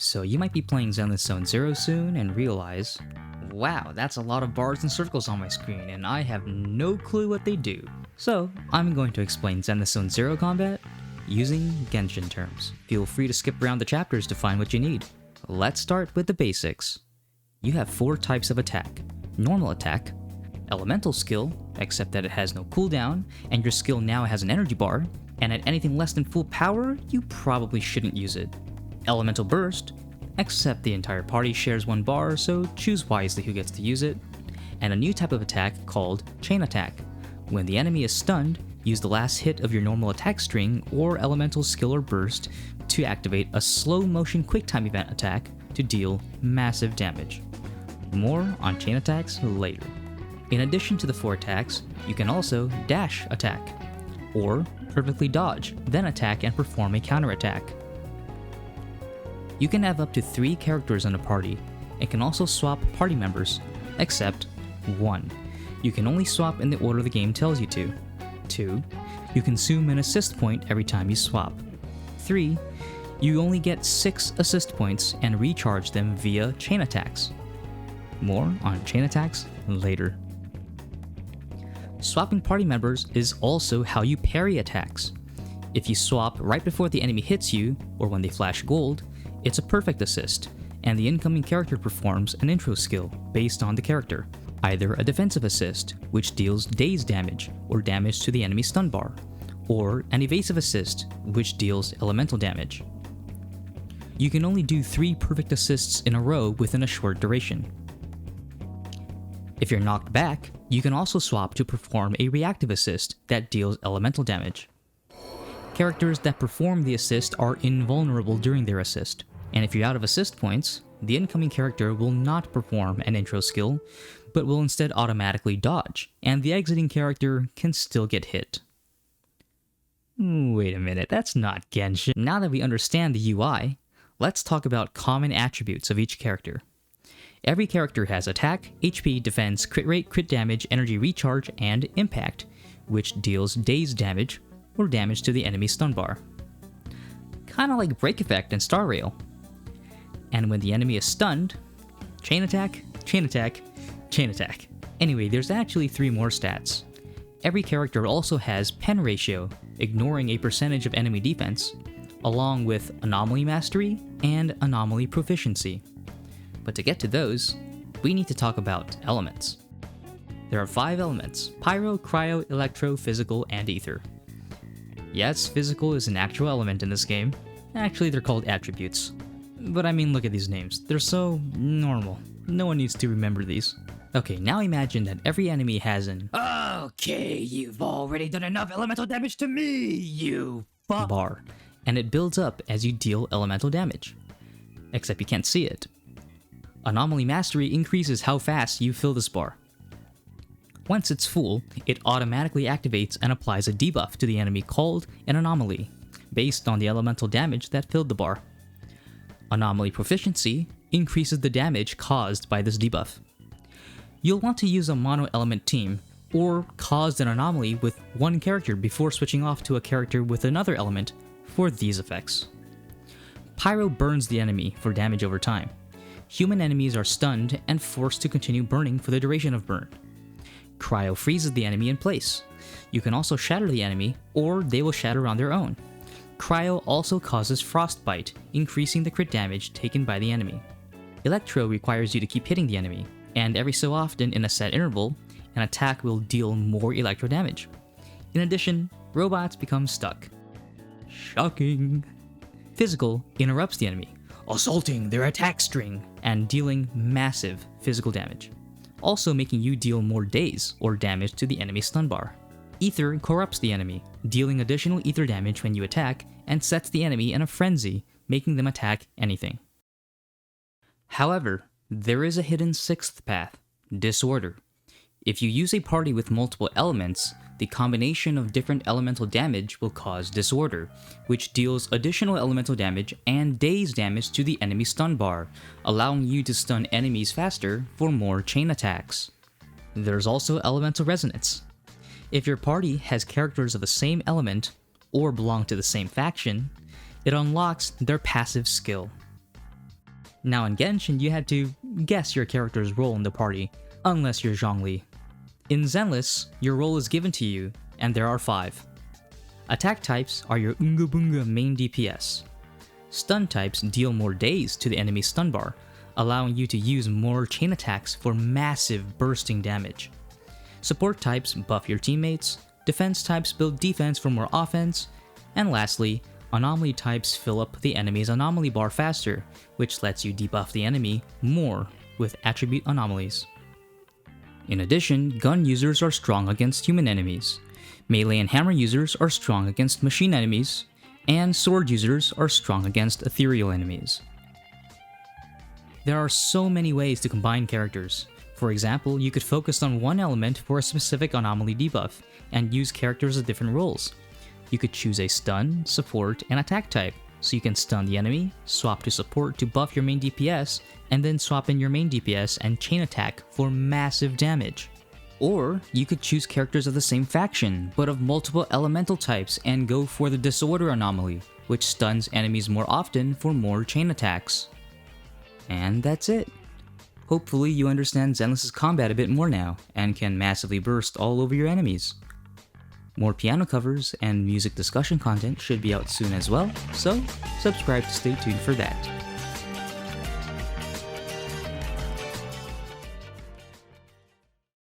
So you might be playing Zenless Zero soon and realize, wow, that's a lot of bars and circles on my screen and I have no clue what they do. So I'm going to explain Zenless Zero combat using Genshin terms. Feel free to skip around the chapters to find what you need. Let's start with the basics. You have 4 types of attack. Normal attack, elemental skill, except that it has no cooldown, and your skill now has an energy bar, and at anything less than full power, you probably shouldn't use it. Elemental burst, except the entire party shares 1 bar, so choose wisely who gets to use it. And a new type of attack called chain attack. When the enemy is stunned, use the last hit of your normal attack string or elemental skill or burst to activate a slow motion quick time event attack to deal massive damage. More on chain attacks later. In addition to the 4 attacks, you can also dash attack, or perfectly dodge, then attack and perform a counterattack. You can have up to 3 characters in a party, and can also swap party members, except 1. You can only swap in the order the game tells you to. 2. You consume an assist point every time you swap. 3. You only get 6 assist points and recharge them via chain attacks. More on chain attacks later. Swapping party members is also how you parry attacks. If you swap right before the enemy hits you, or when they flash gold, it's a perfect assist, and the incoming character performs an intro skill based on the character. Either a defensive assist, which deals daze damage or damage to the enemy stun bar, or an evasive assist, which deals elemental damage. You can only do 3 perfect assists in a row within a short duration. If you're knocked back, you can also swap to perform a reactive assist that deals elemental damage. Characters that perform the assist are invulnerable during their assist, and if you're out of assist points, the incoming character will not perform an intro skill, but will instead automatically dodge, and the exiting character can still get hit. Wait a minute, that's not Genshin. Now that we understand the UI, let's talk about common attributes of each character. Every character has attack, HP, defense, crit rate, crit damage, energy recharge, and impact, which deals daze damage or damage to the enemy stun bar. Kinda like break effect in Star Rail. And when the enemy is stunned, chain attack, chain attack, chain attack. Anyway, there's actually 3 more stats. Every character also has pen ratio, ignoring a percentage of enemy defense, along with Anomaly Mastery and Anomaly Proficiency. But to get to those, we need to talk about elements. There are 5 elements: Pyro, Cryo, Electro, Physical, and Ether. Yes, Physical is an actual element in this game. Actually, they're called attributes. But I mean, look at these names. They're so normal. No one needs to remember these. Okay, now imagine that every enemy has an "Okay, you've already done enough elemental damage to me, you fuck" bar, and it builds up as you deal elemental damage. Except you can't see it. Anomaly Mastery increases how fast you fill this bar. Once it's full, it automatically activates and applies a debuff to the enemy called an Anomaly, based on the elemental damage that filled the bar. Anomaly Proficiency increases the damage caused by this debuff. You'll want to use a mono-element team, or cause an anomaly with 1 character before switching off to a character with another element for these effects. Pyro burns the enemy for damage over time. Human enemies are stunned and forced to continue burning for the duration of burn. Cryo freezes the enemy in place. You can also shatter the enemy, or they will shatter on their own. Cryo also causes frostbite, increasing the crit damage taken by the enemy. Electro requires you to keep hitting the enemy, and every so often in a set interval, an attack will deal more electro damage. In addition, robots become stuck. Shocking! Physical interrupts the enemy, assaulting their attack string and dealing massive physical damage, also making you deal more daze or damage to the enemy stun bar. Ether corrupts the enemy, dealing additional ether damage when you attack, and sets the enemy in a frenzy, making them attack anything. However, there is a hidden 6th path: disorder. If you use a party with multiple elements, the combination of different elemental damage will cause disorder, which deals additional elemental damage and daze damage to the enemy stun bar, allowing you to stun enemies faster for more chain attacks. There's also elemental resonance. If your party has characters of the same element, or belong to the same faction, it unlocks their passive skill. Now in Genshin, you had to guess your character's role in the party, unless you're Zhongli. In Zenless, your role is given to you, and there are 5. Attack types are your Unga Bunga main DPS. Stun types deal more days to the enemy's stun bar, allowing you to use more chain attacks for massive bursting damage. Support types buff your teammates, defense types build defense for more offense, and lastly, Anomaly types fill up the enemy's Anomaly bar faster, which lets you debuff the enemy more with attribute anomalies. In addition, gun users are strong against human enemies, melee and hammer users are strong against machine enemies, and sword users are strong against ethereal enemies. There are so many ways to combine characters. For example, you could focus on one element for a specific anomaly debuff, and use characters with different roles. You could choose a stun, support, and attack type, so you can stun the enemy, swap to support to buff your main DPS, and then swap in your main DPS and chain attack for massive damage. Or you could choose characters of the same faction, but of multiple elemental types and go for the Disorder Anomaly, which stuns enemies more often for more chain attacks. And that's it. Hopefully you understand Zenless' combat a bit more now, and can massively burst all over your enemies. More piano covers and music discussion content should be out soon as well, so subscribe to stay tuned for that.